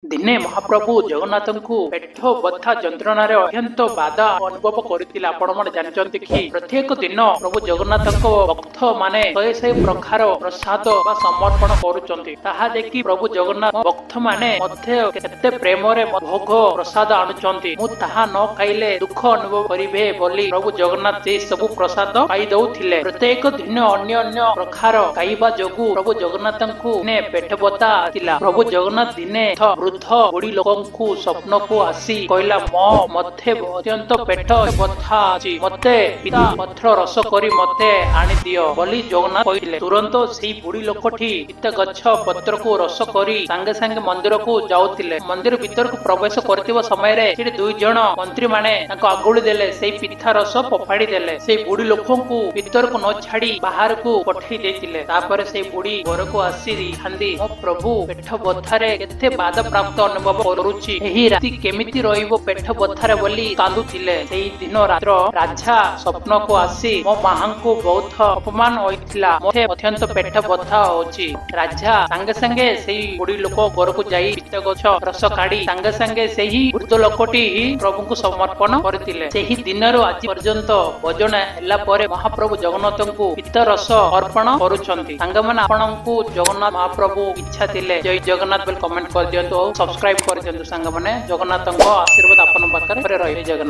ଦିନେ ମହାପ୍ରଭୁ ଜଗନ୍ନାଥଙ୍କୁ ପେଟ ବଥା ଯନ୍ତ୍ରଣାରେ ଅତ୍ୟନ୍ତ ବାଧା ଅନୁଭବ କରିଥିଲେ। ଆପଣମାନେ ଜାଣିଛନ୍ତି କି ପ୍ରତ୍ୟେକ ଦିନ ପ୍ରଭୁ ଜଗନ୍ନାଥଙ୍କ ଭକ୍ତ ମାନେ ଶହେ ଶହେ ପ୍ରକାର ପ୍ରସାଦ ବା ସମର୍ପଣ କରୁଛନ୍ତି। ତାହା ଦେଖି ପ୍ରଭୁ ଜଗନ୍ନାଥ ଭକ୍ତ ମାନେ ମଧ୍ୟ କେତେ ପ୍ରେମରେ ଭୋଗ ପ୍ରସାଦ ଆଣୁଛନ୍ତି। ମୁଁ ତାହା ନ ଖାଇଲେ ଦୁଃଖ ଅନୁଭବ କରିବେ ବୋଲି ପ୍ରଭୁ ଜଗନ୍ନାଥ ସେଇ ସବୁ ପ୍ରସାଦ ପାଇ ଦଉଥିଲେ। ପ୍ରତ୍ୟେକ ଦିନ ଅନ୍ୟ ଅନ୍ୟ ପ୍ରକାର ଖାଇବା ଯୋଗୁଁ ପ୍ରଭୁ ଜଗନ୍ନାଥଙ୍କୁ ଦିନେ ପେଟ ବଥା ଆସିଲା। ପ୍ରଭୁ ଜଗନ୍ନାଥ ଦିନେ ବୃଦ୍ଧ ବୁଢୀ ଲୋକଙ୍କୁ ସ୍ୱପ୍ନକୁ ଆସି କହିଲା, ମୋତେ ଅତ୍ୟନ୍ତ ପେଟ ବଥା ଅଛି, ମୋତେ ପିତା ପତ୍ର ରସ କରି ମୋତେ ଆଣିଦିଅ ବୋଲି ଜଗନ୍ନାଥ କହିଥିଲେ। ତୁରନ୍ତ ସେଇ ବୁଢୀ ଲୋକଟି ପିତା ଗଛ ପତ୍ରକୁ ରସ କରି ସାଙ୍ଗେ ସାଙ୍ଗେ ମନ୍ଦିରକୁ ଯାଉଥିଲେ। ମନ୍ଦିର ଭିତରକୁ ପ୍ରବେଶ କରିଥିବା ସମୟରେ ସେଠି ଦୁଇ ଜଣ ମନ୍ତ୍ରୀ ମାନେ ତାଙ୍କୁ ଆଙ୍ଗୁଳି ଦେଲେ, ସେଇ ପିତା ରସ ଫୋପାଡ଼ି ଦେଲେ। ସେଇ ବୁଢୀ ଲୋକଙ୍କୁ ଭିତରକୁ ନ ଛାଡି ବାହାରକୁ ପଠେଇ ଦେଇଥିଲେ। ତାପରେ ସେଇ ବୁଢୀ ଘରକୁ ଆସି ଖାନ୍ତି, ମୋ ପ୍ରଭୁ ପେଟ ବଥାରେ କେତେ ବାଧା ପ୍ରାପ୍ତ ଅନୁଭବ କରୁଛି, ଏହି ରାତି କେମିତି ରହିବ ପେଟ ବଥାରେ ବୋଲି କାନ୍ଦୁଥିଲେ। ସେଇ ଦିନ ରାତ୍ର ରାଜା ସ୍ୱପ୍ନକୁ ଆସି ମୋ ମାଙ୍କୁ ବହୁତ ଅପମାନ ହୋଇଥିଲା, ମୋତେ ଅତ୍ୟନ୍ତ ପେଟ ବଥା ହଉଛି। ରାଜା ସାଙ୍ଗେ ସାଙ୍ଗେ ସେଇ ବୁଢୀ ଲୋକ ଘରକୁ ଯାଇ ପିତା ଗଛ ରସ କାଢି ସାଙ୍ଗେ ସାଙ୍ଗେ ସେହି ବୃଦ୍ଧ ଲୋକଟି ପ୍ରଭୁଙ୍କୁ ସମର୍ପଣ କରିଥିଲେ। ସେହି ଦିନରୁ ଆଜି ପର୍ଯ୍ୟନ୍ତ ଭୋଜନ ହେଲା ପରେ ମହାପ୍ରଭୁ ଜଗନ୍ନାଥଙ୍କୁ ପିତା ରସ ଅର୍ପଣ କରୁଛନ୍ତି। ସାଙ୍ଗମାନେ ଆପଣଙ୍କୁ ଜଗନ୍ନାଥ ମହାପ୍ରଭୁ ଇଚ୍ଛା ଥିଲେ ଜୟ ଜଗନ୍ନାଥ ବୋଲି କମେଣ୍ଟ କରିଦିଅନ୍ତୁ ଆଉ ସବସ୍କ୍ରାଇବ କରିଦିଅନ୍ତୁ। ସାଙ୍ଗମାନେ ଜଗନ୍ନାଥଙ୍କ ଆଶୀର୍ବାଦ ଆପଣଙ୍କ ପାଖରେ ରହିବେ। ଜଗନ୍ନାଥ।